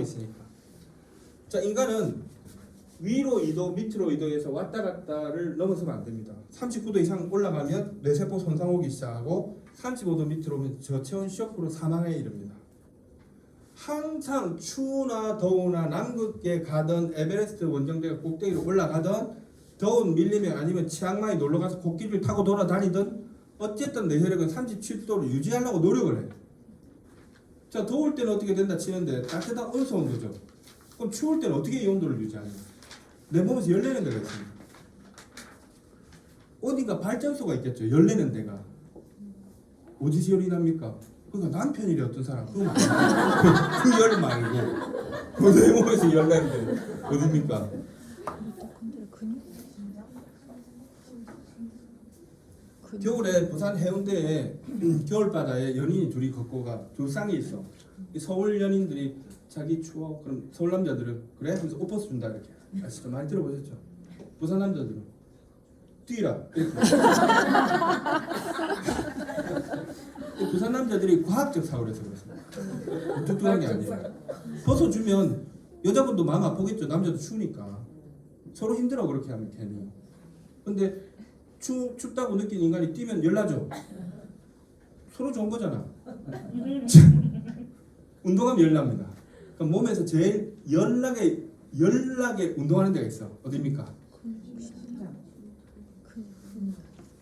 있으니까. 자, 인간은 위로 이동, 밑으로 이동해서 왔다 갔다를 넘어서면 안 됩니다. 39도 이상 올라가면 뇌세포 손상 오기 시작하고 35도 밑으로 오면 저체온 쇼크로 사망에 이릅니다. 항상 추우나 더우나 남극에 가던 에베레스트 원정대가 꼭대기로 올라가던 더운 밀림에 아니면 치앙마이 놀러가서 코끼리를 타고 돌아다니든 어쨌든 내 혈액은 37도를 유지하려고 노력을 해요. 자, 더울 때는 어떻게 된다 치는데 따뜻한 온수 온도죠. 그럼 추울 때는 어떻게 이 온도를 유지하냐? 내 몸에서 열내는 데가 있습니다. 어딘가 발전소가 있겠죠. 열내는 데가. 어디서 열이 납니까? 그러니까 남편이래 어떤 사람. 그 열 말고 내 몸에서 열내는데 어딥니까? 겨울에 부산 해운대에 겨울바다에 연인이 둘이 걷고 가. 두 쌍이 있어. 서울 연인들이 자기 추워. 그럼 서울 남자들은 그래? 하면서 옷 준다 이렇게. 아시죠? 많이 들어보셨죠? 부산 남자들은 뛰라 이렇게. 부산 남자들이 과학적 사고를 해서 그렇습니다. 뚱뚱한 게 아니에요. 벗어주면 여자분도 마음 아프겠죠. 남자도 추우니까. 서로 힘들어 그렇게 하면 괜히. 근데 춥다고 느낀 인간이 뛰면 열나죠. 서로 좋은 거잖아. 운동하면 열납니다. 그럼 몸에서 제일 열나게 운동하는 데가 있어. 어디입니까?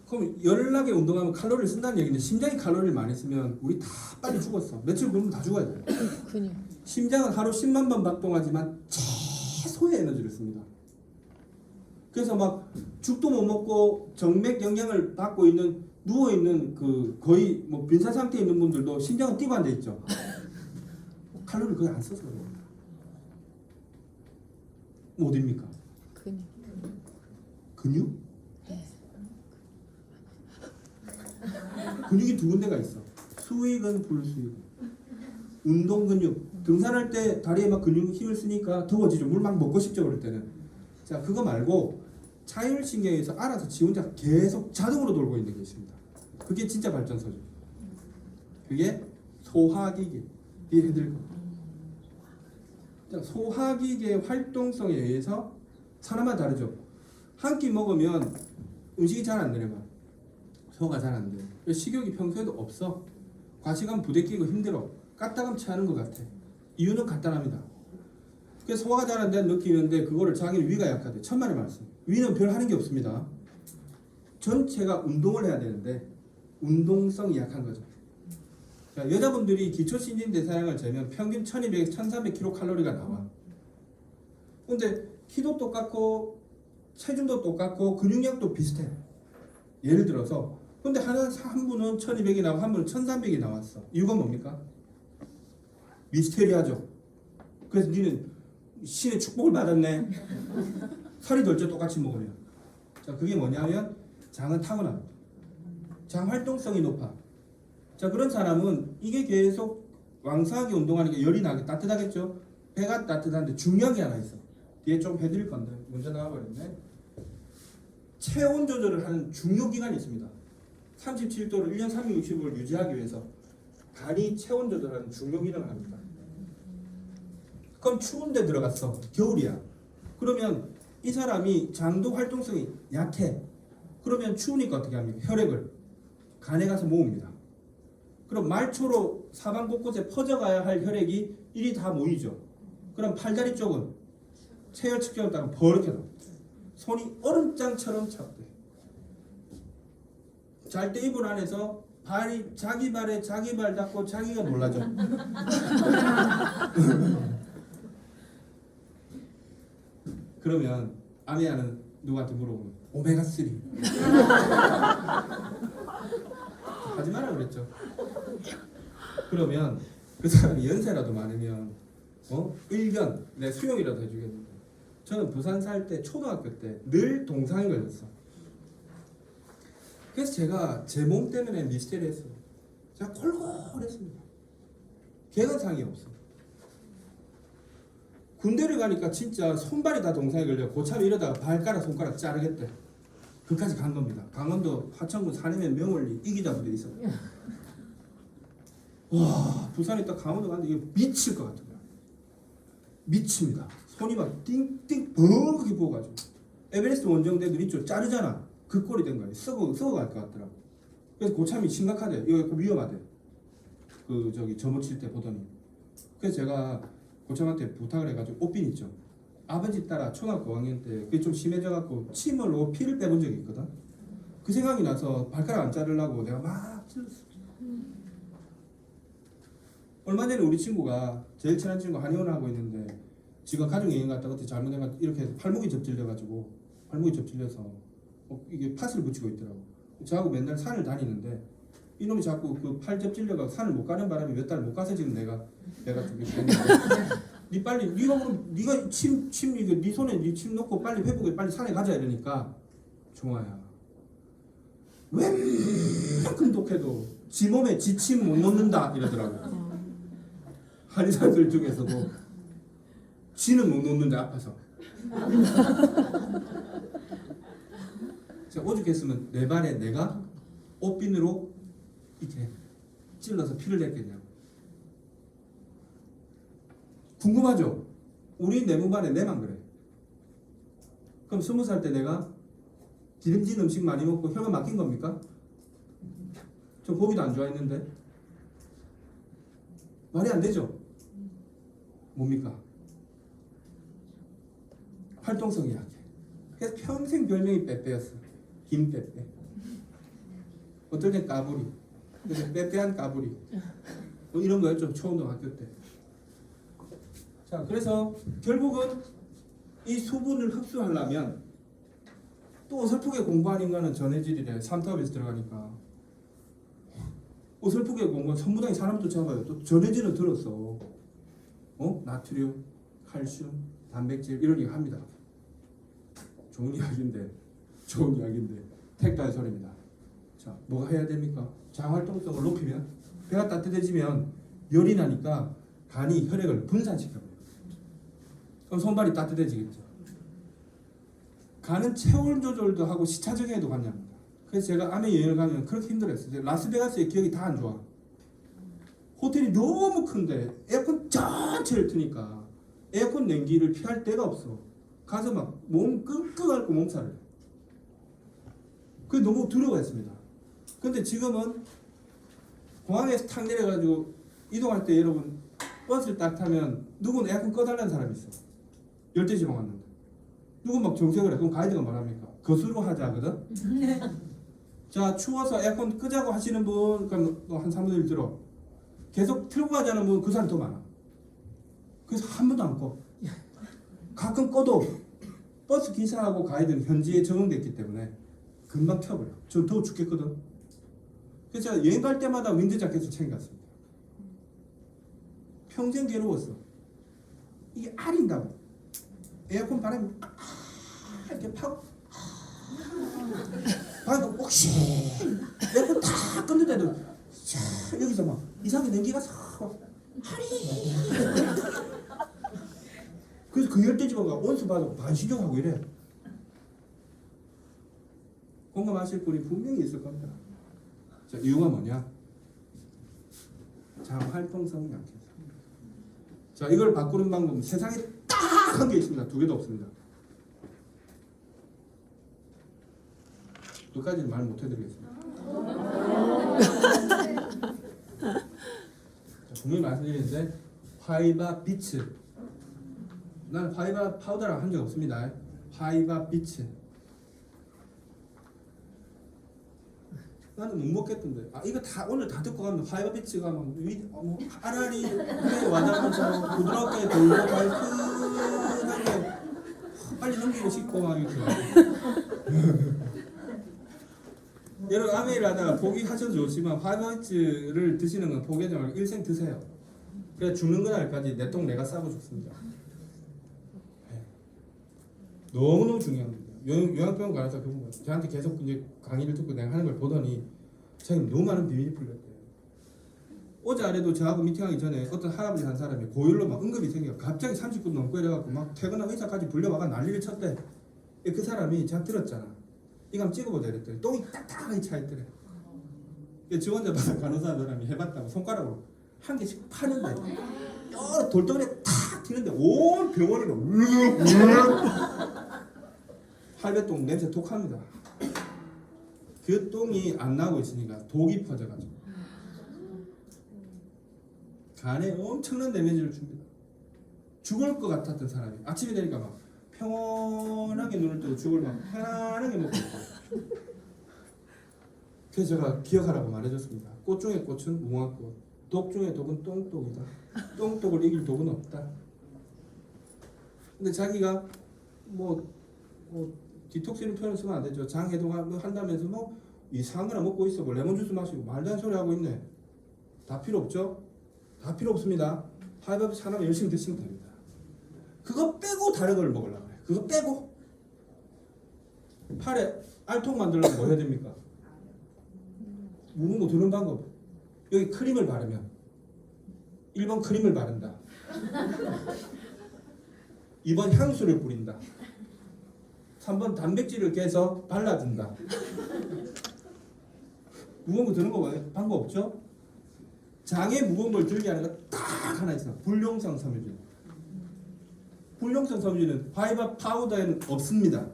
그럼 열나게 운동하면 칼로리를 쓴다는 얘기인데 심장이 칼로리를 많이 쓰면 우리 다 빨리 죽었어. 며칠 굶으면 다 죽어야 돼. 심장은 하루 10만 번 박동하지만 최소의 에너지를 씁니다. 그래서 막 죽도 못 먹고 정맥 영향을 받고 있는 누워 있는 그 거의 뭐 빈사 상태에 있는 분들도 심장은 뛰고 앉아 있죠. 칼로리를 거의 안 써서 그래요. 뭐 어디입니까? 근육? 네. 근육이 두 군데가 있어. 수익은 불수익. 운동 근육. 등산할 때 다리에 막 근육 힘을 쓰니까 더워지죠. 물 막 먹고 싶죠 그럴 때는. 자, 그거 말고 자율신경에서 알아서 지 혼자 계속 자동으로 돌고 있는 게 있습니다. 그게 진짜 발전소죠. 그게 소화기계. 이해해드릴 겁니다. 자, 소화기계의 활동성에 의해서 사람마다 다르죠. 한 끼 먹으면 음식이 잘 안 내려가. 소화가 잘 안 돼. 식욕이 평소에도 없어. 과식하면 부대끼고 힘들어. 까딱하면 체하는 것 같아. 이유는 간단합니다. 그래서 소화가 잘 안 되는 느끼는데 그거를 자기는 위가 약하대. 천만의 말씀. 위는 별 하는 게 없습니다. 전체가 운동을 해야 되는데 운동성이 약한 거죠. 자, 여자분들이 기초신진대사량을 재면 평균 1200에서 1300kcal가 나와. 근데 키도 똑같고 체중도 똑같고 근육량도 비슷해. 예를 들어서 근데 한 분은 1200이 나오고 한 분은 1300이 나왔어. 이유가 뭡니까? 미스테리하죠. 그래서 니는 신의 축복을 받았네. 살이 덜 쪄 똑같이 먹으면. 자, 그게 뭐냐면 장은 타고납니다. 장 활동성이 높아. 자, 그런 사람은 이게 계속 왕성하게 운동하니까 열이 나게 따뜻하겠죠. 배가 따뜻한데 중요한 게 하나 있어. 뒤에 좀 해드릴 건데 먼저 나와버렸네. 체온 조절을 하는 중요기관이 있습니다. 37도를 1년 365일 유지하기 위해서 간이 체온 조절하는 중요 기능을 합니다. 그럼 추운 데 들어갔어. 겨울이야. 그러면 이 사람이 장도 활동성이 약해. 그러면 추우니까 어떻게 합니까? 혈액을 간에 가서 모읍니다. 그럼 말초로 사방 곳곳에 퍼져가야 할 혈액이 이리 다 모이죠. 그럼 팔다리 쪽은 체열 측정을 따면 버럭해 놔. 손이 얼음장처럼 차대. 잘 때 이불 안에서 발이 자기 발에 자기 발 닿고 자기가 놀라죠. 그러면 아내야는 누구한테 물어보면 오메가3 하지 마라 그랬죠. 그러면 그 사람이 연세라도 많으면 일견 내 수용이라도 해주겠는데 저는 부산 살 때 초등학교 때 늘 동상이 걸렸어. 그래서 제가 제 몸 때문에 미스테리했어요. 제가 콜콜했습니다. 개근상이 없어. 군대를 가니까 진짜 손발이 다 동상에 걸려. 고참 이러다가 발가락 손가락 자르겠대. 그까지 간 겁니다. 강원도 화천군 산이면 명월리 이기자부대 있어. 와, 부산에 딱 강원도 갔는데 이게 미칠 것 같은 거야. 미칩니다. 손이 막 띵띵 벙하게 부어가지고 에베레스트 원정대들 있죠. 자르잖아. 그 꼴이 된 거예요. 썩어갈 것 같더라고. 그래서 고참이 심각하대. 이거 위험하대. 그 저기 점호 칠 때 보더니. 그래서 제가 고참한테 부탁을 해가지고 옷빈 있죠. 아버지 따라 초등학교 5학년 때 그게 좀 심해져갖고 침을로 피를 빼본 적이 있거든. 그 생각이 나서 발가락 안 자르려고 내가 막 찔렀어. 얼마 전에 우리 친구가 제일 친한 친구 한의원을 하고 있는데 지가 가족여행 갔다 그때 잘못해가지고 이렇게 해서 팔목이 접질려가지고 팔목이 접질려서 이게 팥을 붙이고 있더라고. 저하고 맨날 산을 다니는데 이놈이 자꾸 그 팔 접질려가 산을 못 가는 바람에 몇 달 못 가서 지금 내가 좀 이렇게 했는데 니 빨리 네가 침 이거 네 손에 네 침 넣고 빨리 회복해 빨리 산에 가자 이러니까 종아야 웬만큼 독해도 지 몸에 지침 못 놓는다 이러더라고. 한의사들 중에서도 지는 못 놓는데 아파서. 제가 오죽했으면 내 발에 내가 옷빈으로 이렇게 찔러서 피를 냈겠냐고. 궁금하죠? 우리 내무반에 내만 그래. 그럼 20살 때 내가 기름진 음식 많이 먹고 혈관 막힌 겁니까? 저 고기도 안 좋아했는데 말이 안 되죠? 뭡니까? 활동성이 약해. 그래서 평생 별명이 빼빼였어. 김 빼빼. 어떨 땐 까불이. 그래서 빼빼한 까불이. 뭐 이런 거였죠. 초등학교 때. 자, 그래서 결국은 이 수분을 흡수하려면 또 어설프게 공부한 인간은 전해질이래. 3탑에서 들어가니까. 어설프게 공부한 선무당이 사람 쫓아가요. 또 전해질은 들었어. 나트륨, 칼슘, 단백질 이런 얘기 합니다. 좋은 이야기인데 택도의 소리입니다. 자, 뭐가 해야 됩니까? 장활동성을 높이면 배가 따뜻해지면 열이 나니까 간이 혈액을 분산시켜버려요. 그럼 손발이 따뜻해지겠죠. 간은 체온 조절도 하고 시차 적응에도 관여합니다. 그래서 제가 아메 여행을 가면 그렇게 힘들었어요. 라스베가스의 기억이 다 안 좋아. 호텔이 너무 큰데 에어컨 전체를 트니까 에어컨 냉기를 피할 데가 없어. 가서 막 몸 끙끙 앓고 몸살을 해. 그게 너무 두려워했습니다. 근데 지금은 공항에서 탁 내려가지고 이동할 때 여러분 버스를 딱 타면 누구는 에어컨 꺼달라는 사람이 있어. 열대지방 왔는데 누군 막 정색을 해. 그럼 가이드가 뭐랍니까? 거수로 하자 하거든. 자, 추워서 에어컨 끄자고 하시는 분 그럼 한 3분의 1 들어. 계속 틀고 가자는 분 그 사람이 더 많아. 그래서 한 번도 안 꺼. 가끔 꺼도 버스 기사하고 가이드는 현지에 적응됐기 때문에 금방 켜버려. 저 더워 죽겠거든. 그래서 제가 여행 갈 때마다 윈드 자켓을 챙겼습니다. 평생 괴로웠어. 이게 알인다고. 에어컨 바람이 이렇게 파고 바람이 혹시 에어컨 다 껐는데도 여기서 막 이상하게 냉기가 싹 하리. 그래서 그 열대지방가 온수 받고 반신욕하고 이래. 공감하실 분이 분명히 있을 겁니다. 자, 이유가 뭐냐? 장활동성이 약해서. 자, 이걸 바꾸는 방법은 세상에 딱 한 개 있습니다. 두 개도 없습니다. 그까지는 말 못 해드리겠습니다. 분명히 말씀드리는데 화이바 비츠. 나는 화이바 파우더를 한 적 없습니다. 화이바 비츠. 나는 못 먹겠던데. 이거 다 오늘 다 듣고 가면 화이바 비츠가 막 아라리 위에 와닿으면서 부드럽게 돌고 달큰하게 빨리 넘기고 싶고 막 이렇게. 여러분 아메이를 하다가 포기하셔도 좋지만 화이바 비츠를 드시는 건 포기하지 말고 일생 드세요. 그래 죽는 그날까지 내 똥 내가 싸고 죽습니다. 네. 너무너무 중요합니다. 요양병원 가서 그분 저한테 계속 이제 강의를 듣고 내가 하는 걸 보더니 자기는 너무 많은 비밀이 풀렸대요. 어제 아래도 저하고 미팅하기 전에 어떤 할아버지 한 사람이 고열로 막 응급이 생겨 갑자기 30분 넘고 이래갖고 막 퇴근하고 의사까지 불려와가 난리를 쳤대. 그 사람이 제가 들었잖아. 이거 한번 찍어보자 이랬더니 똥이 딱딱하게 차있더래. 지원자 받아 간호사 사람이 해봤다고 손가락으로 한 개씩 파는데 여러 돌덩이에 탁 튀는데 온 병원으로 할배똥 냄새 독합니다. 그 똥이 안 나오고 있으니까 독이 퍼져가지고 간에 엄청난 데미지를 줍니다. 죽을 것 같았던 사람이 아침이 되니까 막 평온하게 눈을 뜨고 죽을 막 편안하게 먹고 있고. 그래서 제가 기억하라고 말해줬습니다. 꽃 중에 꽃은 무궁화꽃, 독 중에 독은 똥독이다. 똥독을 이길 독은 없다. 근데 자기가 뭐 디톡스는 표현을 쓰면 안 되죠. 장 해독한다면서 뭐 이상한 거나 먹고 있어. 뭐 레몬주스 마시고 말도 안 소리 하고 있네. 다 필요 없죠? 다 필요 없습니다. 하이바이브 하나만 열심히 드시면 됩니다. 그거 빼고 다른 걸 먹으려고 해요. 그거 빼고 팔에 알통 만들려면 뭐 해야 됩니까? 무궁무 드는 방법. 여기 크림을 바르면 1번 크림을 바른다. 2번 향수를 뿌린다. 3번 단백질을 깨서 발라준다. 무거운 거 드는 거 방법 없죠? 장에 무거운 걸 들게 하는 거 딱 하나 있어. 불용성 섬유질. 불용성 섬유질은 바이바 파우더에는 없습니다.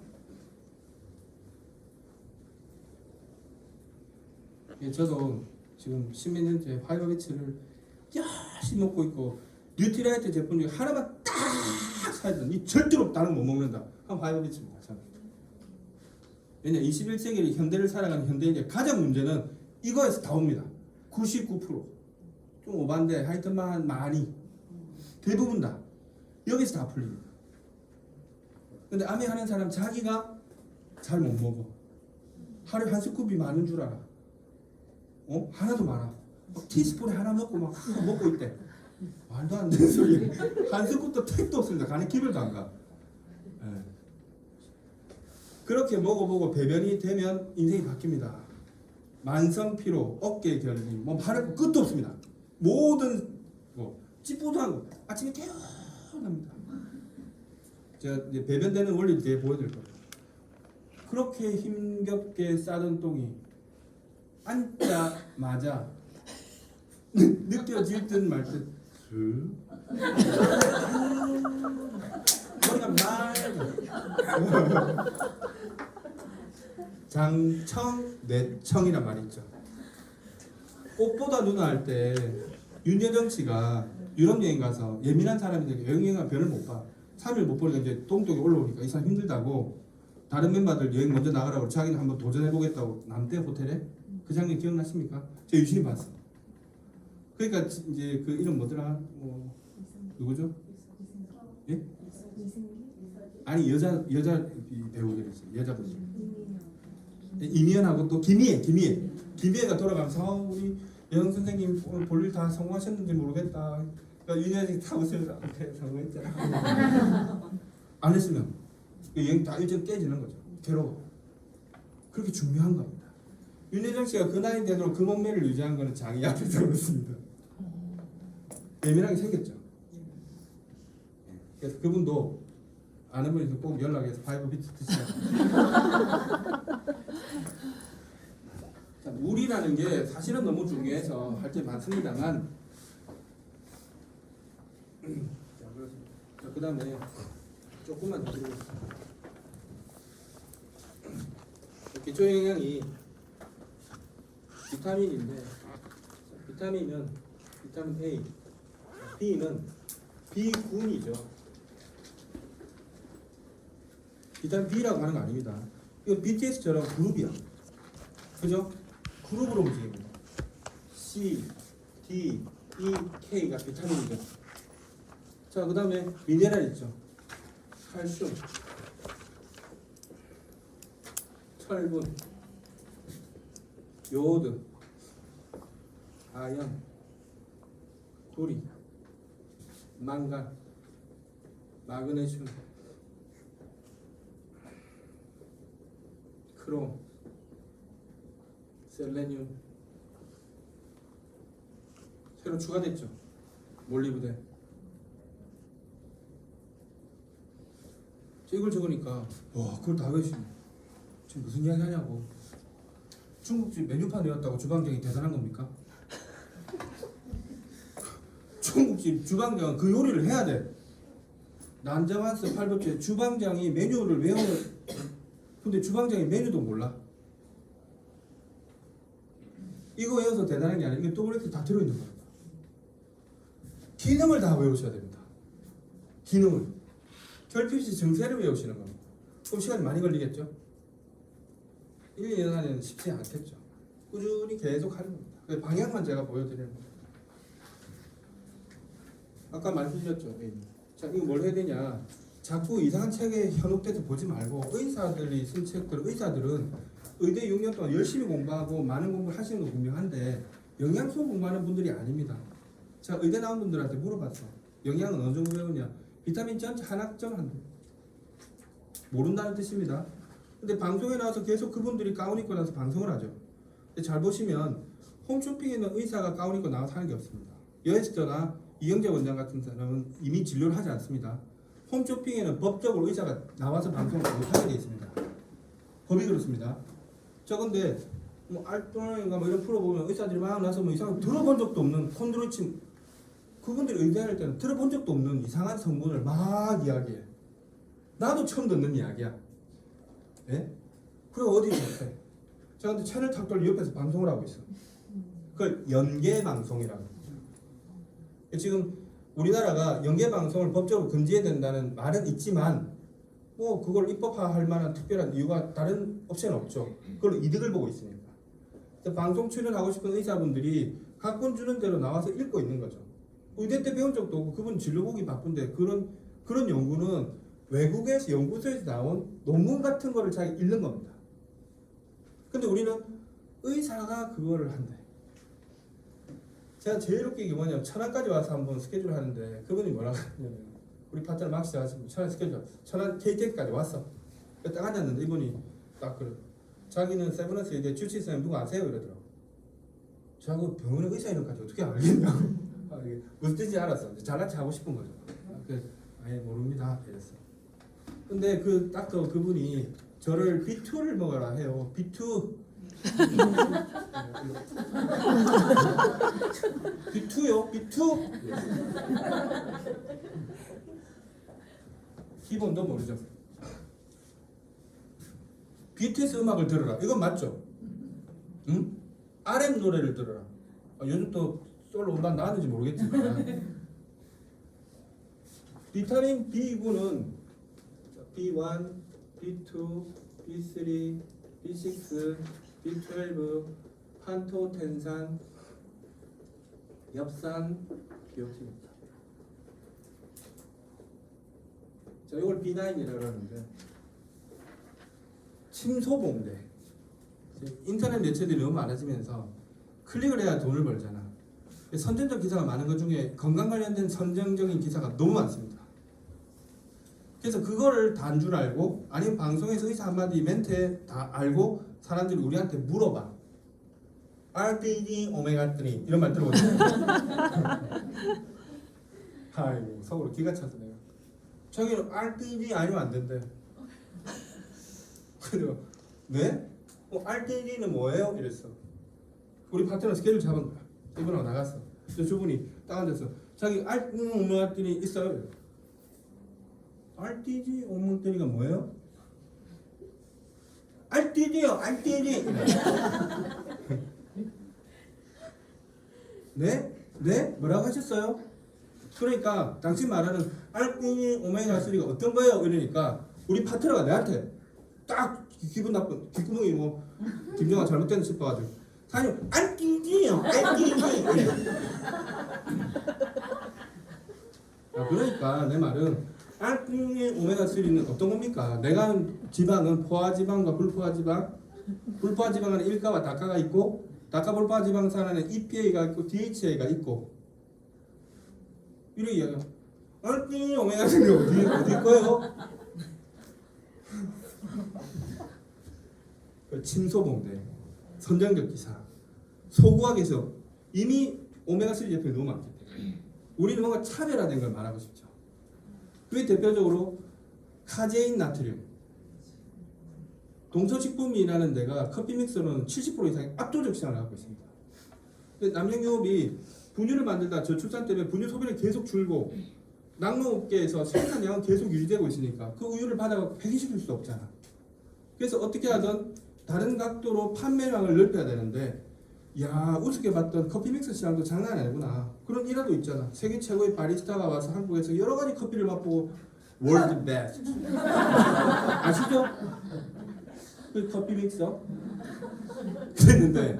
저도 지금 10몇 년째 바이바비츠를 열심히 먹고 있고 뉴트리아이트 제품 중에 하나만 딱 사야 돼. 이 절대로 다른 거 못 먹는다. 그럼 바이바비츠입니다. 저는. 왜냐 21세기 현대를 살아가는 현대인의 가장 문제는 이거에서 다 옵니다. 99%. 좀 오반데 하여튼만 많이 대부분 다 여기서 다 풀립니다. 근데 암행하는 사람 자기가 잘 못 먹어. 하루에 한 스쿱이 많은 줄 알아. 하나도 많아. 티스푼에 하나 넣고 막 먹고 있대. 말도 안 되는 소리. 한 스쿱도 택도 없습니다. 간에 기별도 안 가. 네. 그렇게 먹어보고 배변이 되면 인생이 바뀝니다. 만성 피로, 어깨 결림, 뭐 말할 끝도 없습니다. 모든 찌뿌둥한 거 아침에 깨어납니다. 제가 이제 배변되는 원리를 뒤에 보여드릴 거예요. 그렇게 힘겹게 싸던 똥이 앉자마자 느껴질 듯 말 듯 뭔가 말 장청 뇌청이란 말이 있죠. 꽃보다 누나 할 때 윤여정 씨가 유럽 여행 가서 예민한 사람인데 여행을 별을 못 봐. 3일 못 보니까 이제 똥독이 올라오니까 이 사람 힘들다고 다른 멤버들 여행 먼저 나가라고 자기는 한번 도전해보겠다고 남대 호텔에 그 장면 기억나십니까? 제가 유심히 봤어. 그러니까 이제 그 이름 뭐더라? 누구죠? 예? 아니 여자 배우들이지 여자분들. 이미연하고 또 김희애가 돌아가면서 우리 여영 선생님 오늘 볼일 다 성공하셨는지 모르겠다. 그러니까 윤여정이 다 웃으면서 그래 성공했잖아. 안 했으면 여행 다 일정 깨지는 거죠. 괴로워. 그렇게 중요한 겁니다. 윤여정 씨가 그 나이 되도록 그 몸매를 유지한 거는 장이 앞에서 그렇습니다. 예민하게 생겼죠. 그래서 그분도 아는 분이 꼭 연락해서 바이브 비트 드시라고. 자, 물이라는 게 사실은 너무 중요해서 할 게 많습니다만 자, 그 다음에 조금만 더 드리겠습니다. 기초 영양이 비타민인데 비타민은 비타민 A, B는 B군이죠. 비타민 B라고 하는 거 아닙니다. 이거 BTS처럼 그룹이야. 그죠? 그룹으로 움직입니다. C, D, E, K가 비타민이죠. 자, 그 다음에 미네랄 있죠. 칼슘, 철분, 요오드, 아연, 도리, 망간, 마그네슘, 크롬, 셀레늄, 새로 추가됐죠. 몰리브덴. 이걸 적으니까 와 그걸 다 외우시네. 지금 무슨 이야기 하냐고. 중국집 메뉴판 외웠다고 주방장이 대단한 겁니까? 중국집 주방장은 그 요리를 해야 돼. 난자완스 8번째 주방장이 메뉴를 외우는 근데 주방장이 메뉴도 몰라. 이거 외워서 대단한 게 아니라 이게 WX 다 들어있는 겁니다. 기능을 다 외우셔야 됩니다. 기능을. 결핍시 증세를 외우시는 겁니다. 그럼 시간이 많이 걸리겠죠? 1, 2년 안에는 쉽지 않겠죠. 꾸준히 계속 하는 겁니다. 그 방향만 제가 보여드리는 겁니다. 아까 말씀드렸죠. 자, 이거 뭘 해야 되냐? 자꾸 이상한 책에 현혹돼서 보지 말고 의사들이 쓴 책들, 의사들은 의대 6년 동안 열심히 공부하고 많은 공부를 하시는 거 분명한데 영양소 공부하는 분들이 아닙니다. 자, 의대 나온 분들한테 물어봤어. 영양은 어느 정도 배우냐? 비타민 전체 한 학점 한대. 모른다는 뜻입니다. 근데 방송에 나와서 계속 그분들이 가운 입고 나서 방송을 하죠. 근데 잘 보시면 홈쇼핑에는 의사가 가운 입고 나와서 하는 게 없습니다. 여에스터나 이영재 원장 같은 사람은 이미 진료를 하지 않습니다. 홈쇼핑에는 법적으로 의사가 나와서 방송을 못하게 되어 있습니다. 법이 그렇습니다. 저 근데 뭐 알토인가 뭐 이런 프로 보면 의사들이 막 나서 뭐 이상한 들어본 적도 없는 콘드로이친 그분들이 의대할 때는 들어본 적도 없는 이상한 성분을 막 이야기해. 나도 처음 듣는 이야기야. 예? 그리고 어디 못해. 제가 근데 채널 탁 돌려 옆에서 방송을 하고 있어. 그걸 연계 방송이라고. 지금 우리나라가 연계 방송을 법적으로 금지해야 된다는 말은 있지만 뭐 그걸 입법화할 만한 특별한 이유가 다른 옵션은 없죠. 그걸로 이득을 보고 있으니까. 방송 출연하고 싶은 의사분들이 각본 주는 대로 나와서 읽고 있는 거죠. 의대 때 배운 적도 없고 그분 진료 보기 바쁜데 그런 연구는 외국에서 연구소에서 나온 논문 같은 거를 자기 읽는 겁니다. 근데 우리는 의사가 그거를 한대. 제가 제일 웃긴 게 뭐냐면 천안까지 와서 한번 스케줄 하는데 그분이 뭐라고 하냐면 우리 파트너 막 시작하시고 천안 스케줄 천안 KTX까지 왔어. 딱 앉았는데 이분이 딱 그래. 자기는 세브란스 의대 주치의사님 누구 아세요? 이러더라고. 자꾸 병원에 의사 이름까지 어떻게 알겠냐고. 무슨 뜻인지 알았어. 잘같이 하고 싶은 거죠. 그래서 아예 모릅니다. 이랬어. 근데 그분이 저를 B2를 먹어라 해요. B2. B2요? B2? 기본도 모르죠. BTS 음악을 들어라. 이건 맞죠? 응? RM 노래를 들어라. 요즘 또 솔로 음반 나왔는지 모르겠지만 비타민 B9는 B1, B2, B3, B6, B12, 판토텐산, 엽산, 비옥신입니다. 자, 이걸 B9이라고 하는데 침소봉대. 인터넷 매체들이 너무 많아지면서 클릭을 해야 돈을 벌잖아. 선정적 기사가 많은 것 중에 건강 관련된 선정적인 기사가 너무 많습니다. 그래서 그거를 단 줄 알고 아니면 방송에서 의사 한마디 멘트에 다 알고 사람들이 우리한테 물어봐. RPG 오메가3 이런 말 들어보죠. 아이고 속으로 기가 차서 내가 저기는 RPG 아니면 안 된대. 그래요. 네? RTD는 뭐예요? 이랬어. 우리 파트너 스케줄 잡은 거야. 이분하고 나갔어. 저분이 딱 앉아서 자기 오므라뜨니 있어요. RTD 오므라뜨니가 뭐예요? RTD요. RTD. 네? 네? 뭐라고 하셨어요? 그러니까 당신 말하는 RTD 오메가3가 어떤 거예요? 이러니까 우리 파트너가 내한테 딱 기분 나쁜 뒷구멍이 뭐 김정아 잘못됐는 싶어가지고 사장님 안 끼지요 안 끼지. 그러니까 내 말은 알끼니 오메가3는 어떤 겁니까? 내가 아는 지방은 포화지방과 불포화지방, 불포화지방은 일가와 다가가 있고 다가 불포화지방산에는 EPA가 있고 DHA가 있고 이렇게 이야기해요. 알끼니 오메가3가 어디 거예요? 침소봉대, 선정적 기사, 소구학에서 이미 오메가3 제품이 너무 많기 때문에 우리는 뭔가 차별화된 걸 말하고 싶죠. 그게 대표적으로 카제인 나트륨. 동서식품이라는 데가 커피 믹스로는 70% 이상의 압도적 시장을 갖고 있습니다. 근데 남양유업이 분유를 만들다 저출산 때문에 분유 소비를 계속 줄고 낙농업계에서 생산량은 계속 유지되고 있으니까 그 우유를 받아서 폐기시킬 수 없잖아. 그래서 어떻게 하든 다른 각도로 판매량을 넓혀야 되는데, 야, 우습게 봤던 커피 믹스 시장도 장난이 아니구나. 그런 일화도 있잖아. 세계 최고의 바리스타가 와서 한국에서 여러 가지 커피를 맛보고 월드 베스트 아시죠? 그 커피 믹서 그랬는데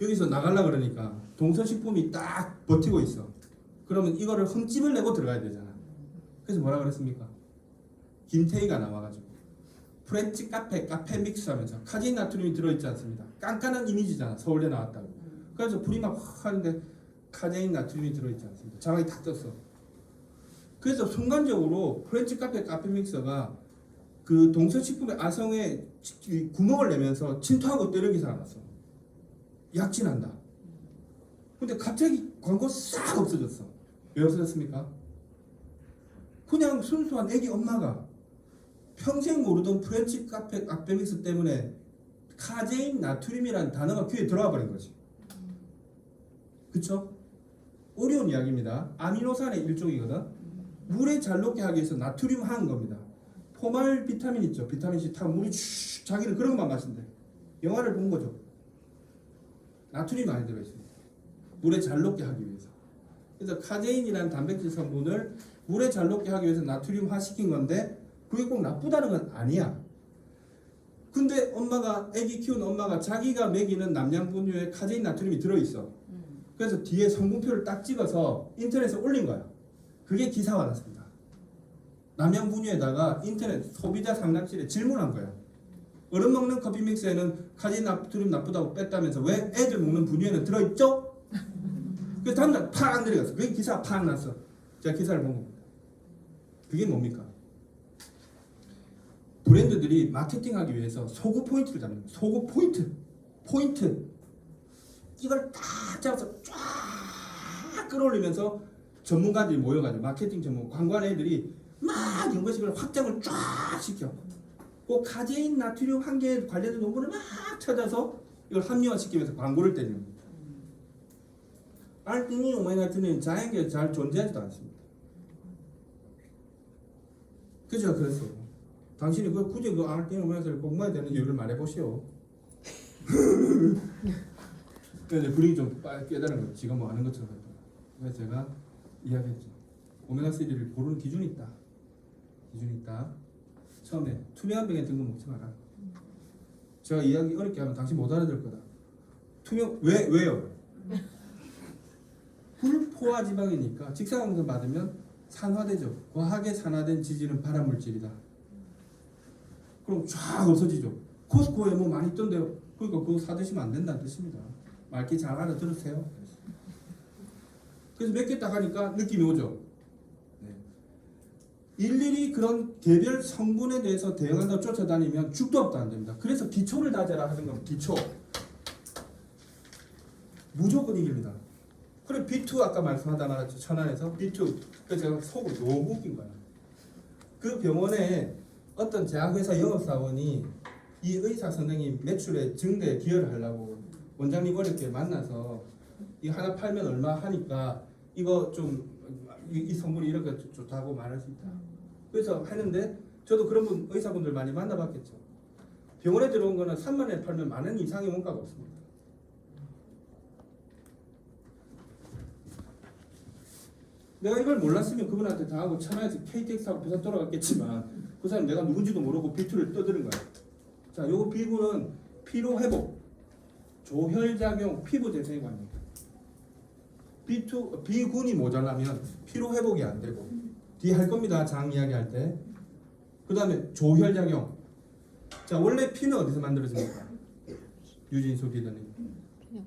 여기서 나가려 그러니까 동서식품이 딱 버티고 있어. 그러면 이거를 흠집을 내고 들어가야 되잖아. 그래서 뭐라 그랬습니까? 김태희가 나와가지고 프렌치 카페 믹스 하면서 카제인 나트륨이 들어있지 않습니다. 깐깐한 이미지잖아. 서울대 나왔다고. 그래서 불이 막 확 하는데 카제인 나트륨이 들어있지 않습니다. 자막이 다 떴어. 그래서 순간적으로 프렌치 카페 믹서가 그 동서식품의 아성에 구멍을 내면서 침투하고 때리는 기사가 났어. 약진한다. 근데 갑자기 광고 싹 없어졌어. 왜 없어졌습니까? 그냥 순수한 애기 엄마가 평생 모르던 프렌치 카페 믹스 때문에 카제인 나트륨이라는 단어가 귀에 들어와 버린 거지. 그쵸? 어려운 이야기입니다. 아미노산의 일종이거든. 물에 잘 녹게 하기 위해서 나트륨 한 겁니다. 포말 비타민 있죠. 비타민 C 타면 물이 쭉 자기는 그런 것만 마신대. 영화를 본 거죠. 나트륨이 많이 들어있습니다. 물에 잘 녹게 하기 위해서. 그래서 카제인이라는 단백질 성분을 물에 잘 녹게 하기 위해서 나트륨화 시킨 건데 그게 꼭 나쁘다는 건 아니야. 근데 엄마가 애기 키우는 엄마가 자기가 먹이는 남양분유에 카제인 나트륨이 들어있어. 그래서 뒤에 성분표를 딱 찍어서 인터넷에 올린 거야. 그게 기사가 났습니다. 남양분유에다가 인터넷 소비자 상담실에 질문한 거야. 어른 먹는 커피 믹스에는 카제인 나트륨 나쁘다고 뺐다면서 왜 애들 먹는 분유에는 들어있죠? 그래서 다음날 팍 내려갔어. 그게 기사가 팍 났어. 제가 기사를 본 겁니다. 그게 뭡니까? 브랜드들이 마케팅하기 위해서 소구 포인트를 잡는 거예요. 소구 포인트. 이걸 딱 잡아서 쫙 끌어올리면서 전문가들이 모여가지고 마케팅 전문 광고하는 애들이 막 연구식을 확장을 쫙 시켜. 그 카제인 나트륨 한계에 관련된 논문을 막 찾아서 이걸 합리화시키면서 광고를 때리는 겁니다. 알티닌 오메가3는 자연계에 잘 존재하지도 않습니다. 그죠? 그랬어요. 당신이 굳이 그 알티닌 오메가3를 꼭 먹어야 되는 이유를 말해보시오. 그래서 분위기 좀 깨달은 거예요. 지가 뭐 아는 것처럼. 그래서 제가 이야기했죠. 오메가3를 고르는 기준이 있다. 처음에 투명한 병에 든 거 먹지 마라. 제가 이야기 어렵게 하면 당신 못 알아들 거다. 왜요? 불포화 지방이니까 직사광선 받으면 산화되죠. 과하게 산화된 지질은 발암물질이다. 그럼 쫙 없어지죠. 코스코에 뭐 많이 있던데요. 그러니까 그거 사드시면 안 된다는 뜻입니다. 말기 잘 알아들으세요. 그래서 몇 개 딱 하니까 느낌이 오죠. 네. 일일이 그런 개별 성분에 대해서 대응한다고 쫓아다니면 죽도 없도 안 됩니다. 그래서 기초를 다져라 하는 겁니다. 기초. 무조건 이깁니다. 그래 B2 아까 말씀하다 말았죠. 천안에서 B2. 그래서 제가 속을 너무 웃긴 거야. 그 병원에 어떤 제약회사 영업사원이 이 의사 선생님 매출의 증대에 기여를 하려고 원장님 어렵게 만나서 이 하나 팔면 얼마 하니까 이거 좀 이 성분이 이렇게 좋다고 말할 수 있다. 그래서 했는데 저도 그런 분 의사분들 많이 만나봤겠죠. 병원에 들어온 거는 3만 원에 팔면 만 원 이상의 원가가 없습니다. 내가 이걸 몰랐으면 그분한테 당하고 천하에서 KTX하고 부산 돌아갔겠지만 그 사람 내가 누군지도 모르고 B2를 떠드는 거야. 자, 요거 B군은 피로 회복, 조혈작용, 피부 재생에 관련입니다. B군이 모자라면 피로 회복이 안 되고 뒤에 할 겁니다. 장 이야기할 때. 그 다음에 조혈작용. 자, 원래 피는 어디서 만들어집니까? 유진수 비더님. 그냥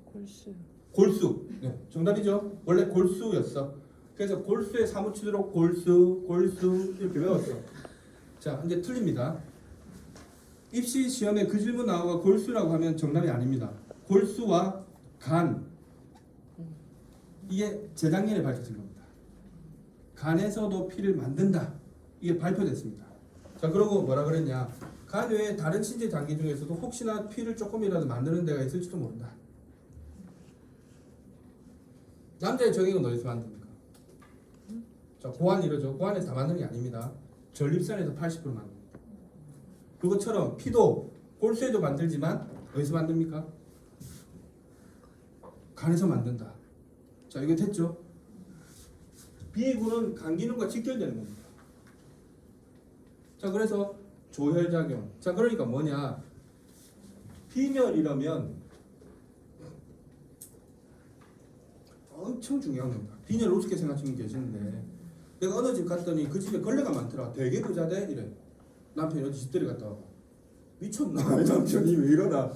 골수. 네, 정답이죠. 원래 골수였어. 그래서 골수에 사무치도록 골수 이렇게 외웠어. 자, 이제 틀립니다. 입시 시험에 그 질문 나오고 골수라고 하면 정답이 아닙니다. 골수와 간, 이게 재작년에 밝혀진 겁니다. 간에서도 피를 만든다. 이게 발표됐습니다. 자, 그러고 뭐라 그랬냐? 간 외에 다른 신체 장기 중에서도 혹시나 피를 조금이라도 만드는 데가 있을지도 모른다. 남자의 정액은 어디서 만듭니까? 자, 고안 이러죠. 고안에서 다 만드는 게 아닙니다. 전립선에서 80% 만듭니다. 그것처럼 피도 골수에도 만들지만 어디서 만듭니까? 간에서 만든다. 자, 이거 됐죠? 비구는 간 기능과 직결되는 겁니다. 자, 그래서 조혈작용. 자, 그러니까 뭐냐? 빈혈이라면 엄청 중요한 겁니다. 빈혈을 우습게 생각하시는 분 계시는데, 내가 어느 집 갔더니 그 집에 걸레가 많더라. 되게 부자대 이래. 남편이 어디 집들이 갔다 와봐. 미쳤나? 남편이 왜 이러나?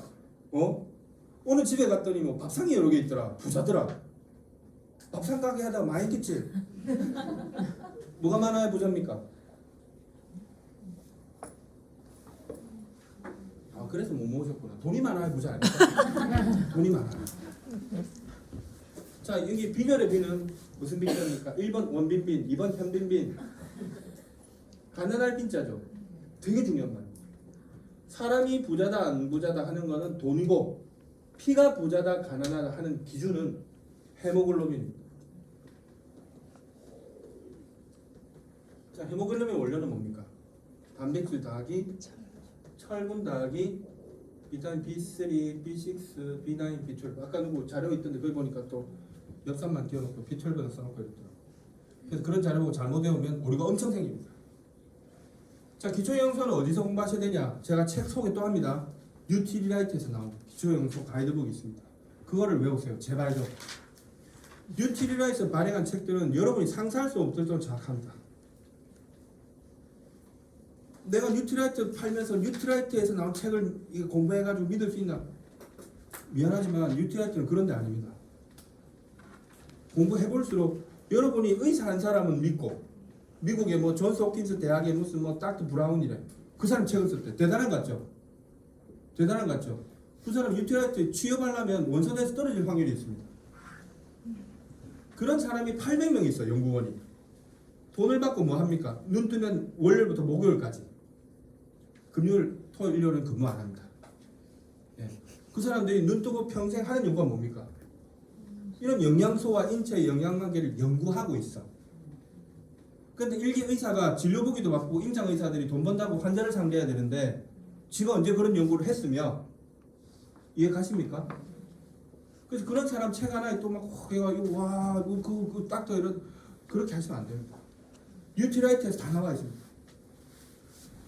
어느 집에 갔더니 뭐 밥상이 여러 개 있더라. 부자더라. 밥상 가게 하다가 많이 했겠지. 뭐가 많아야 부자입니까? 아, 그래서 못 모으셨구나. 돈이 많아야 부자 아닙니까? 돈이 많아요. 자, 여기 빈혈의 빈은 무슨 빈혈입니까? 1번 원빈빈, 2번 현빈빈. 가난할 빈자죠. 되게 중요한 말입니다. 사람이 부자다 안 부자다 하는 거는 돈이고, 피가 부자다 가난하다 하는 기준은 헤모글로빈입니다. 자, 헤모글로빈 원료는 뭡니까? 단백질 더하기 철분 더하기 비타민 B3, B6, B9, B12. 아까 누구 자료 있던데 거기 보니까 또 엽산만 띄워놓고 B12는 써놓고 있더라고요. 그래서 그런 자료 보고 잘못 외우면 오류가 엄청 생깁니다. 자, 기초영양소는 어디서 공부하셔야 되냐? 제가 책 소개 또 합니다. 뉴트리라이트에서 나온 기초영양소 가이드북이 있습니다. 그거를 외우세요. 제발요. 뉴트리라이트에서 발행한 책들은 여러분이 상상할 수 없을 정도로 정확합니다. 내가 뉴트라이트 팔면서 뉴트라이트에서 나온 책을 공부해가지고 믿을 수 있나? 미안하지만 뉴트라이트는 그런 데 아닙니다. 공부해볼수록 여러분이 의사 한 사람은 믿고, 미국의 뭐 존스 홉킨스 대학의 무슨 뭐 닥터 브라운이래, 그 사람 책을 썼대. 대단한 것 같죠? 대단한 것 같죠? 그 사람 뉴트라이트에 취업하려면 원서대에서 떨어질 확률이 있습니다. 그런 사람이 800명 있어요. 연구원이. 돈을 받고 뭐 합니까? 눈 뜨면 월요일부터 목요일까지, 금요일, 토요일, 일요일은 근무 안 합니다. 예. 그 사람들이 눈 뜨고 평생 하는 연구가 뭡니까? 이런 영양소와 인체의 영양관계를 연구하고 있어. 그런데 일개 의사가 진료보기도 바쁘고 임상 의사들이 돈 번다고 환자를 상대해야 되는데, 지가 언제 그런 연구를 했으며, 이해 가십니까? 그래서 그런 사람 책 하나에 또 막 해가지고 와, 그 닥터 이런, 그렇게 하시면 안 됩니다. 뉴트라이트에서 다 나와 있습니다.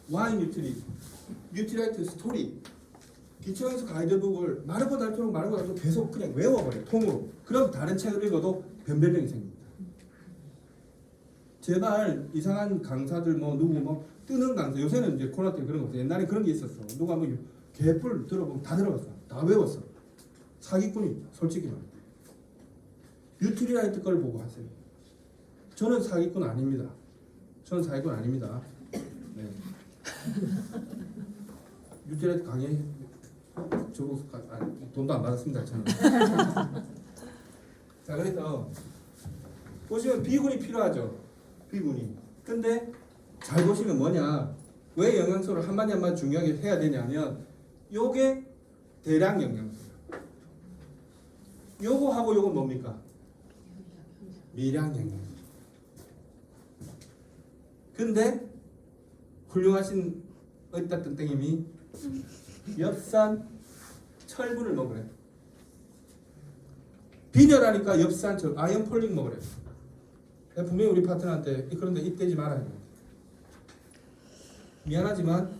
와인 뉴트라이트 스토리, 기초영양소 가이드북을 마르고 닳도록 계속 그냥 외워버려요. 통으로. 그럼 다른 책을 읽어도 변별력이 생깁니다. 제발 이상한 강사들 뭐 누구 뭐 뜨는 강사, 요새는 이제 코로나 때문에 그런 거 없어요. 옛날에 그런 게 있었어. 누가 뭐 개뿔 들어보면 다 들어봤어. 다 외웠어. 사기꾼입니다. 솔직히 말해. 뉴트리라이트 걸 보고 하세요. 저는 사기꾼 아닙니다. 저는 사기꾼 아닙니다. 네. 뉴트리라이트 강의 저거 돈도 안 받았습니다. 저는. 자, 그래서 보시면 B군이 필요하죠. B군이. 근데 잘 보시면 뭐냐? 왜 영양소를 한마디 한마디 중요하게 해야 되냐면, 요게 대량 영양소예요. 요거하고 요건 뭡니까? 미량 영양소. 근데 훌륭하신 어디다 땡땡님이 엽산 철분을 먹으래. 빈혈하니까 엽산 철 아연 폴릭 먹으래. 분명히 우리 파트너한테 그런데 입대지 말아야 돼. 미안하지만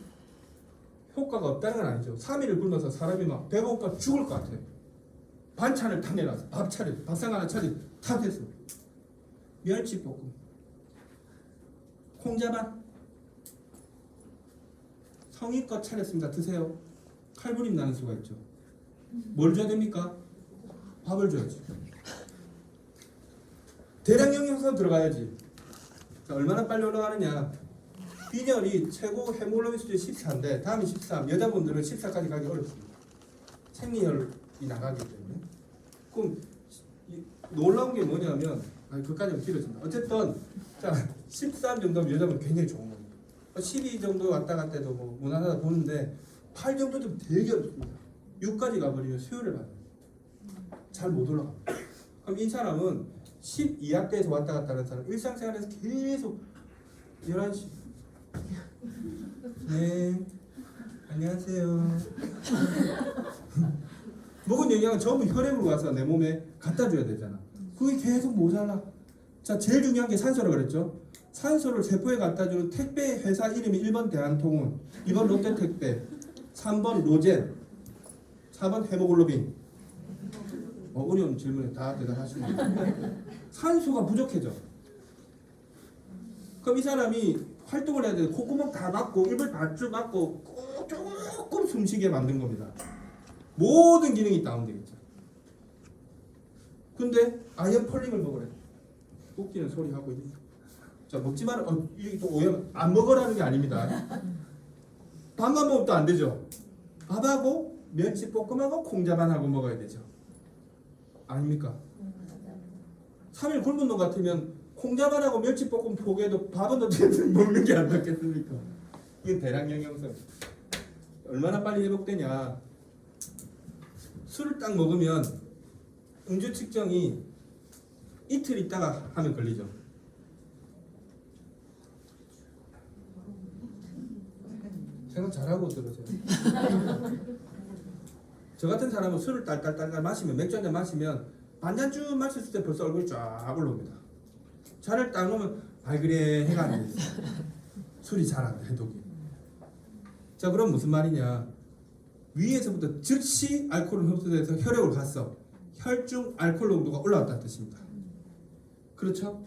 효과가 없다는 건 아니죠. 3일을 굶어서 사람이 막 배가 고파 죽을 것 같아. 반찬을 다 내놔서 밥 차려, 밥상 하나 차려 다 됐어. 멸치볶음, 콩자반, 성의껏 차렸습니다. 드세요. 칼부림 나는 수가 있죠. 뭘 줘야 됩니까? 밥을 줘야지. 대량 영양소 들어가야지. 자, 얼마나 빨리 올라가느냐? 빈혈이 최고 헤모글로빈 수준이 14인데 다음이 13. 여자분들은 14까지 가기 어렵습니다. 생리혈이 나가기 때문에. 그럼 놀라운 게 뭐냐면, 그까지는 길어진다. 어쨌든 자, 13 정도면 여자분 굉장히 좋은 겁니다. 12 정도 왔다 갔다 해도 뭐 무난하다 보는데 8 정도 좀 되게 어렵습니다. 6까지 가버리면 수혈을 받아요. 잘 못 올라갑니다. 그럼 이 사람은 12학대에서 왔다 갔다 하는 사람 일상생활에서 계속 11시 네 안녕하세요 먹은 영양은 전부 혈액으로 와서 내 몸에 갖다 줘야 되잖아. 그게 계속 모자라. 자, 제일 중요한 게 산소라 그랬죠. 산소를 세포에 갖다 주는 택배 회사 이름이 1번 대한통운, 2번 롯데택배, 3번 로젠, 4번 헤모글로빈. 어려운 질문에 다 대답하시네요. 산소가 부족해져. 그럼 이 사람이 활동을 해야 돼. 콧구멍 다 막고 입을 바쭉 막고 조금 숨쉬게 만든 겁니다. 모든 기능이 다운되겠죠. 근데 아연 펄링을 먹으래. 웃기는 소리 하고 있네. 자, 먹지 마라. 이게 또 오해하면 안 먹으라는 게 아닙니다. 밥만 먹으면 또 안 되죠. 밥하고 멸치볶음하고 콩자반하고 먹어야 되죠. 아닙니까? 3일 굶은 놈 같으면 콩자반하고 멸치볶음 포기해도 밥은 어떻게든 먹는 게 안 낫겠습니까? 이게 대량 영양소. 얼마나 빨리 회복되냐. 술을 딱 먹으면 음주 측정이 이틀 있다가 하면 걸리죠. 생각 잘하고 들으세요. 저 같은 사람은 술을 딸딸딸 마시면 맥주 한잔 마시면 반잔쯤 마셨을 때 벌써 얼굴이 쫙 올라옵니다. 잔을 딱 놓으면 아이 그래 해가 안 돼. 술이 잘 안 돼, 해독이. 자, 그럼 무슨 말이냐. 위에서부터 즉시 알코올은 흡수돼서 혈액으로 갔어. 혈중 알코올 농도가 올라왔다는 뜻입니다. 그렇죠?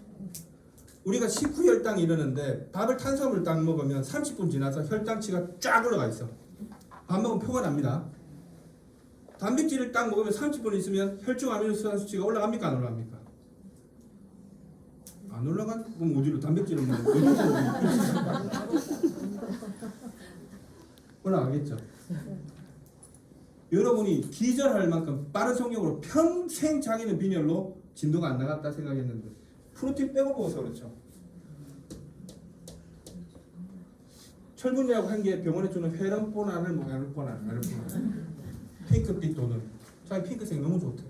우리가 식후혈당이 이러는데 밥을 탄수화물을 딱 먹으면 30분 지나서 혈당치가 쫙 올라가 있어. 밥 먹으면 표가 납니다. 단백질을 딱 먹으면 30분 있으면 혈중 아미노산 수치가 올라갑니까? 안 올라갑니까? 안 올라간? 그럼 어디로 단백질을 먹으면 올라가겠죠. 여러분이 기절할 만큼 빠른 속력으로 평생 자기는 빈혈로 진도가 안 나갔다 생각했는데 프로틴 빼고 먹어서 그렇죠. 철분이라고 한 게 병원에 주는 회름보나를 회름보나 핑크빛 돈을 자기 핑크색 너무 좋대.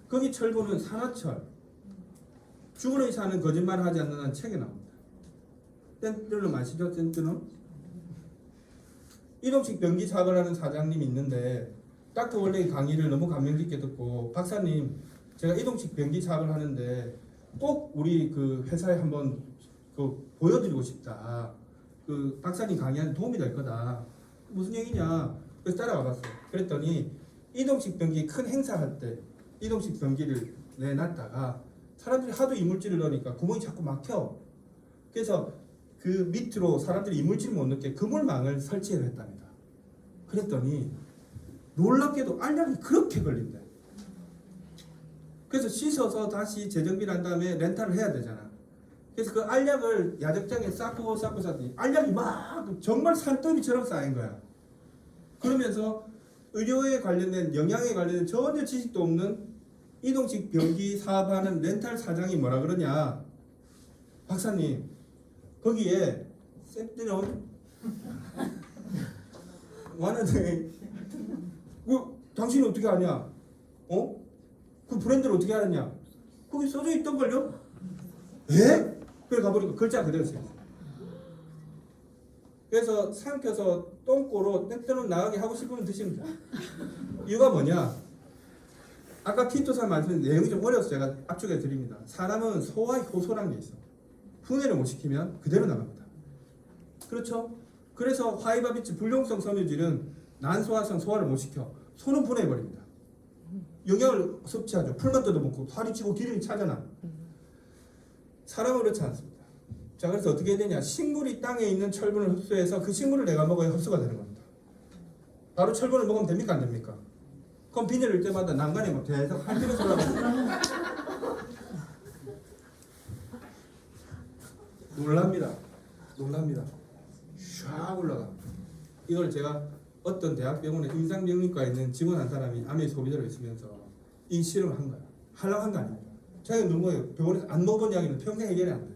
거기 철분은 산화철. 죽은 의사는 거짓말을 하지 않는 한 책에 나옵니다. 땐뜰로 마시죠. 땐뜰은 이동식 변기 사업을 하는 사장님이 있는데 닥터 원래 강의를 너무 감명 깊게 듣고 박사님 제가 이동식 변기 사업을 하는데 꼭 우리 그 회사에 한번 그 보여드리고 싶다. 그 박사님 강의하는 도움이 될 거다. 무슨 얘기냐? 그래서 따라와 봤어요. 그랬더니 이동식 변기 큰 행사할 때 이동식 변기를 내놨다가 사람들이 하도 이물질을 넣으니까 구멍이 자꾸 막혀. 그래서 그 밑으로 사람들이 이물질 못 넣게 그물망을 설치를 했답니다. 그랬더니 놀랍게도 알약이 그렇게 걸린대. 그래서 씻어서 다시 재정비를 한 다음에 렌탈을 해야 되잖아. 그래서 그 알약을 야적장에 쌓고 쌓더니 알약이 막 정말 산더미처럼 쌓인 거야. 그러면서 의료에 관련된 영양에 관련된 전혀 지식도 없는 이동식 변기 사업하는 렌탈 사장이 뭐라 그러냐. 박사님 거기에 쌤들은 왔는데 당신이 어떻게 아냐? 그 브랜드를 어떻게 알았냐? 거기 써져 있던걸요? 에? 그래 가보니까 글자 그대로 써있어. 그래서 삼켜서 똥꼬로 땡땡은 나가게 하고 싶으면 드시면 돼요. 이유가 뭐냐? 아까 키토산 말씀드린 내용이 좀 어려워서 제가 압축해 드립니다. 사람은 소화 효소라는 게 있어. 분해를 못 시키면 그대로 나갑니다. 그렇죠? 그래서 화이바비치 불용성 섬유질은 난소화성 소화를 못 시켜. 소는 분해해버립니다. 영양을 섭취하죠. 풀만 뜯어먹고 살이 찌고 기름이 차잖아. 사람은 그렇지 않습니다. 자, 그래서 어떻게 해야 되냐? 식물이 땅에 있는 철분을 흡수해서 그 식물을 내가 먹어야 흡수가 되는 겁니다. 바로 철분을 먹으면 됩니까? 안 됩니까? 그럼 비닐을 때마다 난간에 막 계속 한쪽에서 올라가고 놀랍니다. 쫙 올라가. 이걸 제가 어떤 대학병원에 임상병리과에 있는 직원 한 사람이 암의 소비자로 있으면서 이 실험을 한 거야. 하려고 한 거 아닙니다. 자기가 너무 병원에서 안 먹어본 이야기는 평생 해결이 안 돼.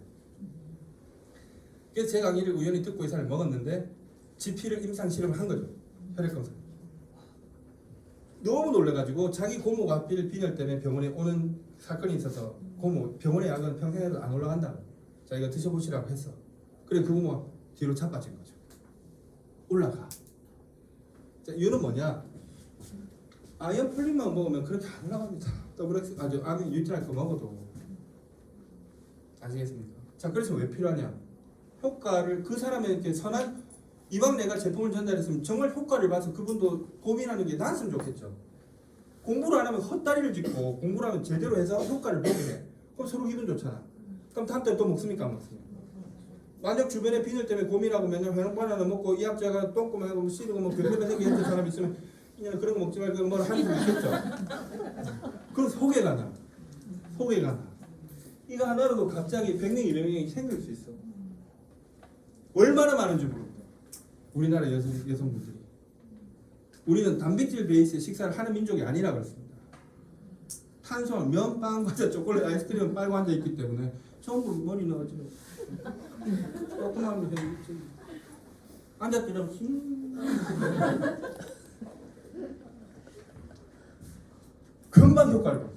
그래서 제 강의를 우연히 듣고 의사를 먹었는데 GP를 임상 실험을 한 거죠. 혈액검사. 너무 놀래가지고 자기 고모가 하필 빈혈 때문에 병원에 오는 사건이 있어서 고모 병원의 약은 평생에도 안 올라간다. 자 이거 드셔보시라고 했어. 그래 그 고모가 뒤로 자빠진 거죠. 올라가. 자 이유는 뭐냐? 아연 폴릭만 먹으면 그렇게 안 올라갑니다. 더블엑스 아주 암이 뉴트랄 거 먹어도 아시겠습니까? 자 그래서 왜 필요하냐? 효과를 그 사람에게 선한 이왕 내가 제품을 전달했으면 정말 효과를 봐서 그분도 고민하는 게 나았으면 좋겠죠. 공부를 안 하면 헛다리를 짚고 공부를 하면 제대로 해서 효과를 보게 해. 그럼 서로 기분 좋잖아. 그럼 다음 달에 또 먹습니까? 안 먹습니까? 만약 주변에 비늘 때문에 고민하고 맨날 회랑 바나나 먹고 이 학자가 똥꼬만 씹고 뭐 별의별 생기 했던 사람이 있으면 그냥 그런 거 먹지 말고 뭘 하는 수 있겠죠. 그럼 소개가 나. 소개가 나. 이거 하나로도 갑자기 100명, 200명이 생길 수 있어. 얼마나 많은지 모릅니다. 우리나라 여성분들이. 우리는 단백질 베이스의 식사를 하는 민족이 아니라 그렇습니다. 탄수화물, 면, 빵, 과자, 초콜릿, 아이스크림 빨고 앉아있기 때문에 전부 머리 넣어지고 조그마한 게 앉았더니 금방 효과를 봐.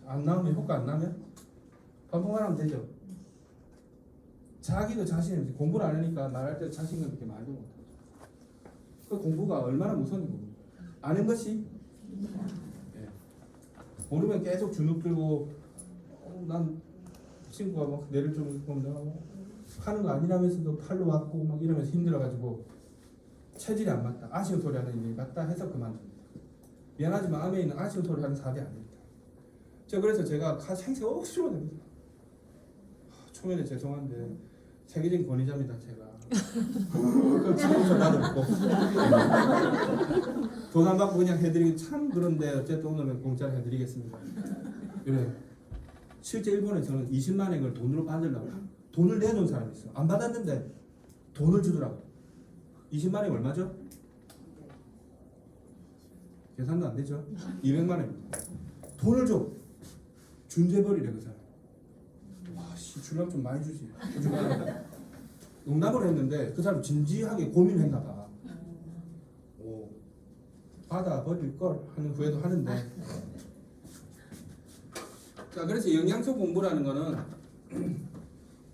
안 나오면 효과 안 나면 반복만 하면 되죠. 자기도 자신이 공부를 안 하니까 말할 때 자신감 있게 말도 못하죠. 그 공부가 얼마나 무서운 겁니까? 아는 것이 네. 모르면 계속 주눅 들고 난 친구가 막 내를 좀 하는 거 아니라면서도 팔로 왔고 막 이러면서 힘들어가지고 체질이 안 맞다. 아쉬운 소리 하는 일이 맞다 해서 그만둡니다. 미안하지만 암에 있는 아쉬운 소리 하는 사람이 아닙니다. 그래서 제가 생생 억수로 됩니다. 초면에 죄송한데 세계적인 권위자입니다. 제가 지금부터 나도 돈 안 받고 그냥 해드리기 참 그런데 어쨌든 오늘은 공짜로 해드리겠습니다. 그래 실제 일본에서는 20만 엔을 돈으로 받으려고 돈을 내놓은 사람이 있어. 안 받았는데 돈을 주더라고. 20만 엔 얼마죠? 계산도 안 되죠? 200만 원입니다. 돈을 줘. 준재벌이래 그 사람. 와씨 주려면 좀 많이 주지. 농담을 했는데 그 사람 진지하게 고민했나 봐. 오, 받아버릴 걸 하는 후회도 하는데. 자 그래서 영양소 공부라는 거는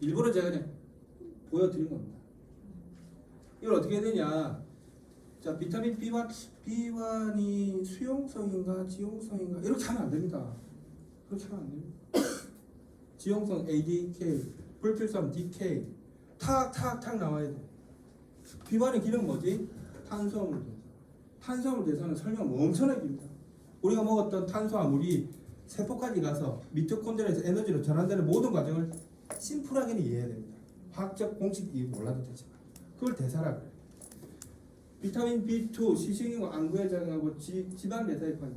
일부러 제가 그냥 보여드린 겁니다. 이걸 어떻게 해야 되냐? 자 비타민 B1이 수용성인가 지용성인가 이렇게 하면 안 됩니다. 그렇게 하면 안 됩니다. 지용성 ADK, 불필수함 DK 탁 나와야 돼. B1의 기능 뭐지? 탄수화물 대사. 탄수화물 대사는 설명 엄청나게 깁니다. 우리가 먹었던 탄수화물이 세포까지 가서 미토콘드리아에서 에너지로 전환되는 모든 과정을 심플하게는 이해해야 됩니다. 화학적 공식 이해 몰라도 되지만 그걸 대사라 그래요. 비타민 B2 시식인과 안구에 작용하고 지방 대사에 관여.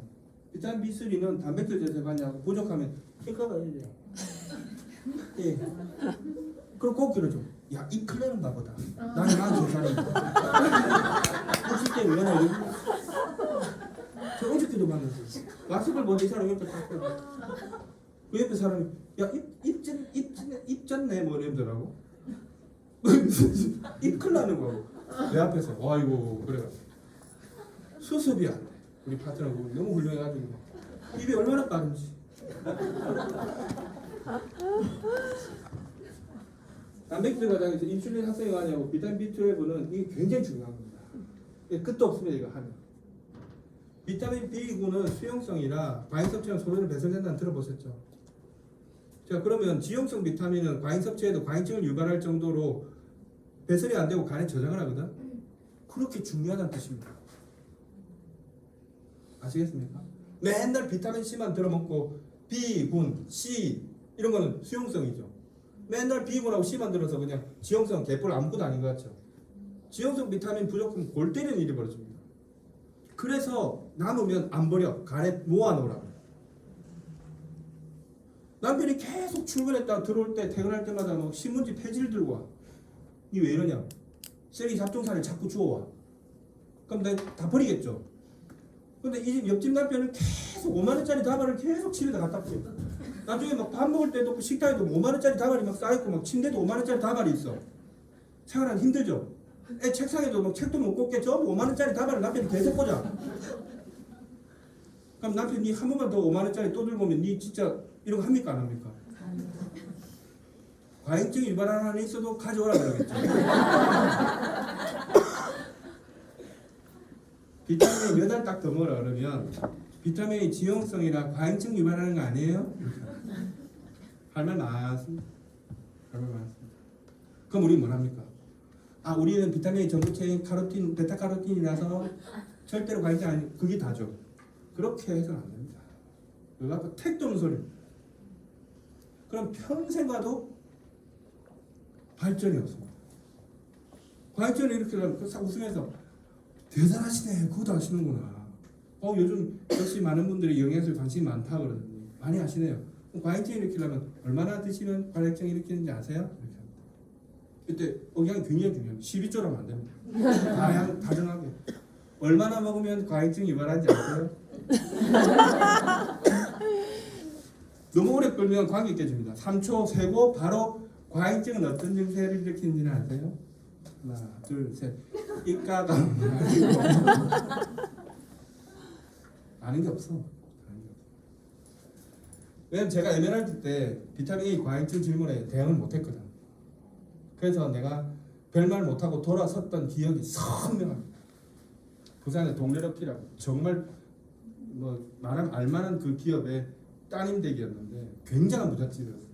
비타민 B3는 단백질 대사에 관여하고 부족하면 효과가 이래요. 예. 그럼 꼭 길어져. 야, 이 클레는 바보다. 나는 43살이니까. 60대 왜 하냐, 여기. 저 어저께도 봤는데. 마스크를 보니 이 사람 옆에 딱 그 옆에 사람이, 야, 입 졌네, 뭐 이러더라고. 입 클 나는 거고. 내 앞에서, 아이고, 그래가지고. 수습이 안 돼. 우리 파트너가 너무 훌륭해가지고. 입이 얼마나 빠른지. 단백질 과정에서 인슐린 합성이 가냐고 비타민 B12는 이게 굉장히 중요한 겁니다. 끝도 없습니다. 이거 하면 비타민 B군은 수용성이라 과잉 섭취랑 소변을 배설된다는 들어보셨죠? 자 그러면 지용성 비타민은 과잉 섭취에도 과잉증을 유발할 정도로 배설이 안 되고 간에 저장을 하거든. 그렇게 중요하다는 뜻입니다. 아시겠습니까? 맨날 비타민 C만 들어먹고 B군, C 이런 거는 수용성이죠. 맨날 B군하고 C만 들어서 그냥 지용성 개뿔 아무것도 아닌 것 같죠. 지용성 비타민 부족하면 골 때리는 일이 벌어집니다. 그래서 남으면 안 버려. 간에 모아놓으라. 남편이 계속 출근했다 들어올 때 퇴근할 때마다 막 신문지 폐지를 들고 와. 이 왜 이러냐? 쓰레기 잡종사를 자꾸 주워와. 그럼 내가 다 버리겠죠. 근데 이 집 옆집 남편은 계속 5만원짜리 다발을 계속 집에다 갖다 뿌려. 나중에 막 밥 먹을 때도 식탁에도 5만원짜리 다발이 막 쌓여있고 막 침대도 5만원짜리 다발이 있어. 생활하기 힘들죠. 애 책상에도 막 책도 못 꽂게 전부 5만원짜리 다발을 남편이 계속 꽂아. 그럼 남편이 한 번만 더 5만 원짜리 또 들고 오면 니 진짜 이런 거 합니까 안 합니까? 과잉증 유발하는 한에 있어도 가져오라 그러겠죠. 비타민 몇 알 딱 더 먹으라 그러면 비타민의 지용성이라 과잉증 유발하는 거 아니에요? 할 말 많습니다. 할 말 많습니다. 그럼 우리 뭘 합니까? 아, 우리는 비타민의 전부체인 카로틴, 베타카로틴이라서 절대로 과잉증 아니, 그게 다죠. 그렇게 해서는 안 됩니다. 그거 갖고 택도 없는 소리. 그럼 평생 가도 발전이 없습니다. 과잉증을 이렇게 웃으면서 대단하시네, 그것도 아시는구나. 요즘 역시 많은 분들이 영양소에 관심이 많다 그러더니 많이 아시네요. 과잉증 일으키려면 얼마나 드시면 과잉증 일으키는지 아세요? 이렇게 합니다. 이때 억양이 굉장히 중요해요. 12조로 하면 안 됩니다. 다정하게. 얼마나 먹으면 과잉증 유발하는지 아세요? 너무 오래 끌면 관계 깨집니다. 3초 세고 바로 과잉증은 어떤 증세를 일으키는지는 아세요? 하나, 둘, 셋. 입가가 아는 게 없어. 왜냐면 제가 에메랄드 때 비타민 A 과잉증 질문에 대응을 못했거든. 그래서 내가 별말 못하고 돌아섰던 기억이 선명합니다. 부산의 동래럽기라고 정말 뭐 말하면 알만한 그 기업의 따님댁이었는데 굉장한 부잣집이었어.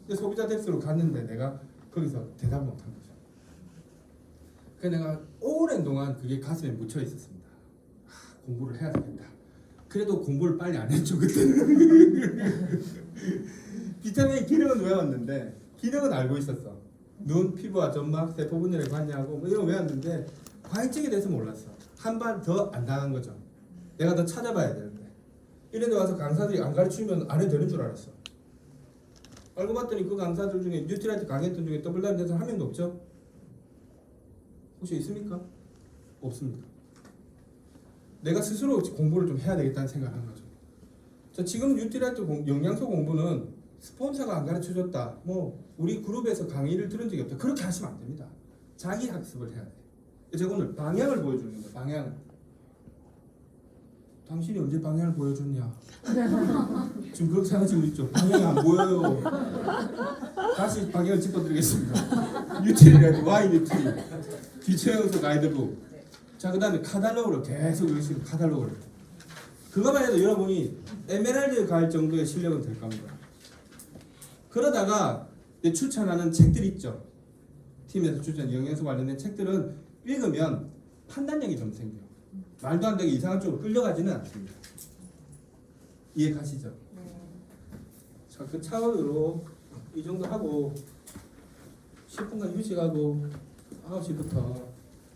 근데 소비자 덱스로 갔는데 내가 거기서 대답을 못한 거죠. 그래서 내가 오랜 동안 그게 가슴에 묻혀 있었습니다. 공부를 해야 되겠다. 그래도 공부를 빨리 안 했죠 그때는. 비타민 기능은 외웠는데 기능은 알고 있었어. 눈, 피부와 점막, 세포 분열에 관여하고 뭐 이런 거 외웠는데 과잉증에 대해서 몰랐어. 한 발 더 안 당한 거죠. 내가 더 찾아봐야 되는데 이런 데 와서 강사들이 안 가르치면 안 해도 되는 줄 알았어. 알고 봤더니 그 강사들 중에 뉴트리한테 강의했던 중에 더블 다른 데서 한 명도 없죠. 혹시 있습니까? 없습니다. 내가 스스로 공부를 좀 해야 되겠다는 생각을 한 거죠. 자, 지금 뉴트리한테 영양소 공부는 스폰서가 안 가르쳐줬다, 뭐 우리 그룹에서 강의를 들은 적이 없다, 그렇게 하시면 안 됩니다. 자기 학습을 해야 돼. 제가 오늘 방향을 보여주는 거예요. 방향을. 당신이 언제 방향을 보여줬냐? 지금 그렇게 생각하시고 있죠? 방향이 안 보여요. 다시 방향을 짚어드리겠습니다. 뉴트리라도 Y 뉴트리 기초영양소 가이드북. 자, 그 다음에 카탈로그를 계속 읽으시고 카탈로그를. 그것만 해도 여러분이 에메랄드 갈 정도의 실력은 될 겁니다. 그러다가 추천하는 책들 있죠. 팀에서 추천 영양소 관련된 책들은 읽으면 판단력이 좀 생겨요. 말도 안 되게 이상한 쪽으로 끌려가지는 않습니다. 이해 가시죠? 네. 자, 그 차원으로 이 정도 하고 10분간 휴식하고 9시부터